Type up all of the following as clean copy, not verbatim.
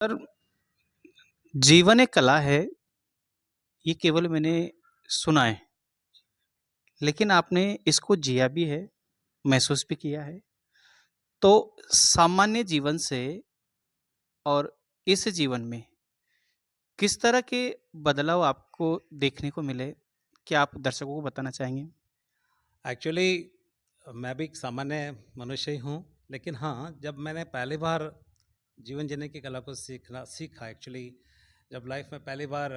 Sir, जीवन एक कला है, ये केवल मैंने सुना है, लेकिन आपने इसको जिया भी है, महसूस भी किया है। तो सामान्य जीवन से और इस जीवन में किस तरह के बदलाव आपको देखने को मिले? क्या आप दर्शकों को बताना चाहेंगे? एक्चुअली मैं भी एक सामान्य मनुष्य ही हूँ, लेकिन हाँ, जब मैंने पहली बार जीवन जीने की कला को सीखा एक्चुअली, जब लाइफ में पहली बार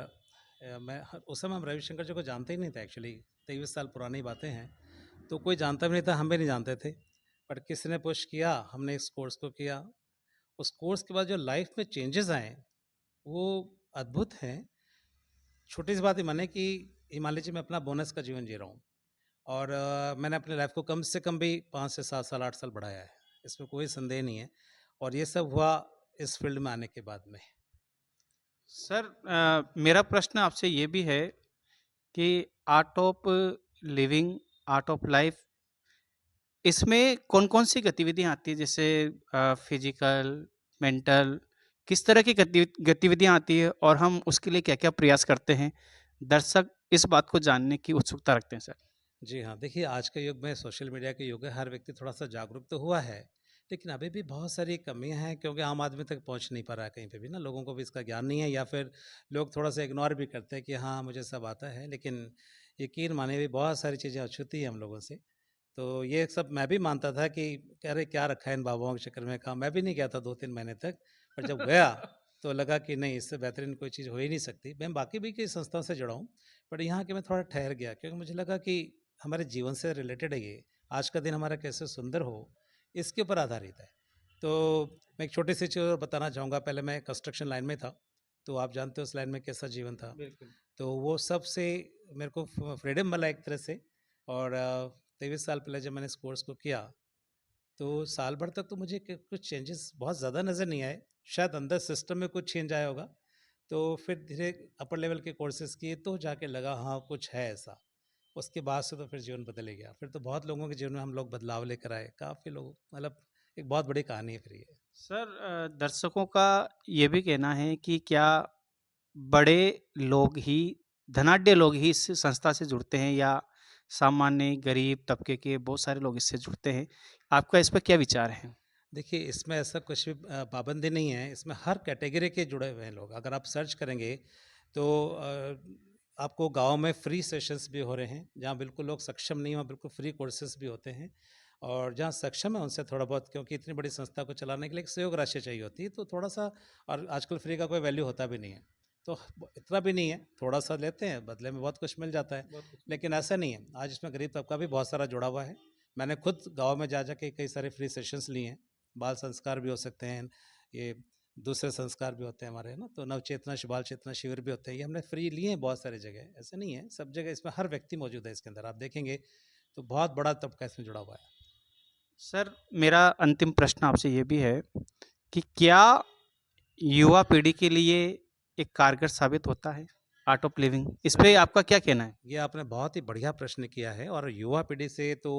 उस समय हम रविशंकर जी को जानते ही नहीं थे एक्चुअली। 23 साल पुरानी बातें हैं, तो कोई जानता भी नहीं था, हम भी नहीं जानते थे। बट किसी ने पुश किया, हमने इस कोर्स को किया। उस कोर्स के बाद जो लाइफ में चेंजेस आए, वो अद्भुत हैं। छोटी सी बात ही माने कि मान लीजिए मैं अपना बोनस का जीवन जी रहा हूँ, और मैंने अपनी लाइफ को कम से कम भी 5 से 7 साल 8 साल बढ़ाया है, इसमें कोई संदेह नहीं है। और ये सब हुआ इस फील्ड में आने के बाद में। सर, मेरा प्रश्न आपसे ये भी है कि art of living, art of life, इसमें कौन-कौन सी गतिविधियाँ आती हैं? जैसे फिज़िकल, मेंटल, किस तरह की गतिविधियाँ आती हैं और हम उसके लिए क्या-क्या प्रयास करते हैं? दर्शक इस बात को जानने की उत्सुकता रखते हैं सर। जी हाँ, देखिए आज के युग में सोशल मीडिया के युग है, हर व्यक्ति थोड़ा-सा जागरूक तो हुआ है, लेकिन अभी भी बहुत सारी कमियाँ हैं, क्योंकि आम आदमी तक पहुँच नहीं पा रहा है कहीं पे भी ना, लोगों को भी इसका ज्ञान नहीं है, या फिर लोग थोड़ा-सा इग्नोर भी करते हैं कि हाँ, मुझे सब आता है, लेकिन यकीन मानिए भी बहुत सारी चीज़ें अछूती हैं हम लोगों से। तो ये सब मैं भी मानता था कि अरे क्या रखा है इन बाबाओं के चक्कर में काम, मैं भी नहीं गया था 2-3 महीने तक, पर जब गया तो लगा कि नहीं, इससे बेहतरीन कोई चीज़ हो ही नहीं सकती। मैं बाकी भी कई संस्थाओं से जुड़ा हूँ, बट यहाँ के मैं थोड़ा ठहर गया, क्योंकि मुझे लगा कि हमारे जीवन से रिलेटेड है ये, आज का दिन हमारा कैसे सुंदर हो, इसके ऊपर आधारित है। तो मैं एक छोटी सी चीज़ और बताना चाहूँगा, पहले मैं कंस्ट्रक्शन लाइन में था, तो आप जानते हो उस लाइन में कैसा जीवन था। बिल्कुल। तो वो सबसे मेरे को फ्रीडम मिला एक तरह से। और 23 साल पहले जब मैंने इस कोर्स को किया, तो साल भर तक तो मुझे कुछ चेंजेस बहुत ज़्यादा नज़र नहीं आए। शायद अंदर सिस्टम में कुछ चेंज आया होगा। तो फिर धीरे अपर लेवल के कोर्सेज़ किए, तो जाके लगा हाँ, कुछ है ऐसा। उसके बाद से तो फिर जीवन बदल ही गया। फिर तो बहुत लोगों के जीवन में हम लोग बदलाव लेकर आए। काफ़ी लोग, मतलब एक बहुत बड़ी कहानी है फिर ये। सर, दर्शकों का ये भी कहना है कि क्या बड़े लोग ही, धनाढ्य लोग ही इस संस्था से जुड़ते हैं या सामान्य गरीब तबके के बहुत सारे लोग इससे जुड़ते हैं? आपका इस पर क्या विचार है? देखिए, इसमें ऐसा कुछ भी पाबंदी नहीं है, इसमें हर कैटेगरी के जुड़े हुए हैं लोग। अगर आप सर्च करेंगे, तो आपको गाँव में फ्री सेशंस भी हो रहे हैं, जहाँ बिल्कुल लोग सक्षम नहीं हैं, वहाँ बिल्कुल फ्री कोर्सेज़ भी होते हैं। और जहाँ सक्षम है उनसे थोड़ा बहुत, क्योंकि इतनी बड़ी संस्था को चलाने के लिए एक सहयोग राशि चाहिए होती है, तो थोड़ा-सा। और आजकल फ्री का कोई वैल्यू होता भी नहीं है। तो इतना भी नहीं है, थोड़ा-सा लेते हैं, बदले में बहुत कुछ मिल जाता है। बहुत कुछ लेकिन ऐसा नहीं है, आज इसमें गरीब तबका भी बहुत सारा जुड़ा हुआ है। मैंने खुद गाँव में जा के कई सारे फ्री सेशंस लिए हैं। बाल संस्कार भी हो सकते हैं, ये दूसरे संस्कार भी होते हैं हमारे, है ना? तो नवचेतना बाल चेतना शिविर भी होते हैं, ये हमने फ्री लिए हैं बहुत सारी जगह, ऐसे नहीं है सब जगह। इसमें हर व्यक्ति मौजूद है इसके अंदर, आप देखेंगे तो बहुत बड़ा तबका इसमें जुड़ा हुआ है। सर, मेरा अंतिम प्रश्न आपसे ये भी है कि क्या युवा पीढ़ी के लिए एक कारगर साबित होता है आर्ट ऑफ लिविंग? इस पे ये आपका क्या कहना है? ये आपने बहुत ही बढ़िया प्रश्न किया है। और युवा पीढ़ी से तो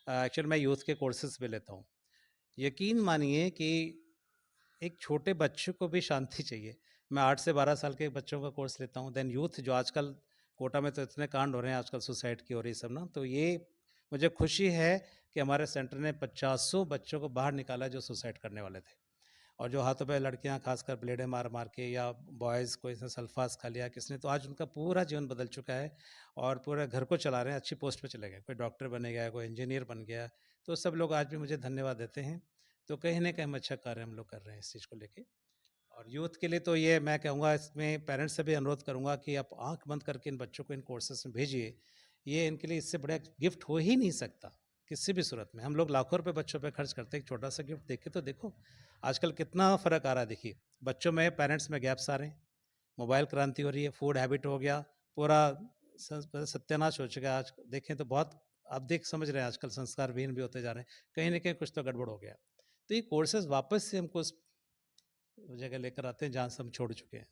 एक्चुअली मैं यूथ के कोर्सेज भी लेता हूँ। यकीन मानिए कि एक छोटे बच्चे को भी शांति चाहिए। मैं 8 से 12 साल के बच्चों का कोर्स लेता हूँ। देन यूथ, जो आजकल कोटा में तो इतने कांड हो रहे हैं आजकल, सुसाइड की हो रही सब ना, तो ये मुझे खुशी है कि हमारे सेंटर ने 50 बच्चों को बाहर निकाला जो सुसाइड करने वाले थे। और जो हाथों पे लड़कियां खासकर ब्लेडें मार मार के, या बॉयज़ कोई इसने सल्फास खा लिया किसने, तो आज उनका पूरा जीवन बदल चुका है। और पूरे घर को चला रहे हैं, अच्छी पोस्ट पे चले गए, कोई डॉक्टर बने गया, कोई इंजीनियर बन गया। तो सब लोग आज भी मुझे धन्यवाद देते हैं। तो कहीं ना कहीं हम अच्छा कार्य हम लोग कर रहे हैं इस चीज़ को लेके। और यूथ के लिए तो ये मैं कहूँगा, इसमें पेरेंट्स से भी अनुरोध करूँगा कि आप आंख बंद करके इन बच्चों को इन कोर्सेज में भेजिए। ये इनके लिए इससे बड़ा गिफ्ट हो ही नहीं सकता किसी भी सूरत में। हम लोग लाखों रुपए बच्चों पे खर्च करते हैं, एक छोटा सा गिफ्ट देखे तो देखो आजकल कितना फ़र्क आ रहा है। देखिए बच्चों में, पेरेंट्स में गैप्स आ रहे हैं, मोबाइल क्रांति हो रही है, फूड हैबिट हो गया, पूरा सत्यानाश हो चुका है। आज देखें तो बहुत, आप देख समझ रहे हैं आजकल संस्कार विहीन भी होते जा रहे हैं, कहीं ना कहीं कुछ तो गड़बड़ हो गया। तो ये कोर्सेज वापस से हमको उस जगह लेकर आते हैं जहाँ से हम छोड़ चुके हैं।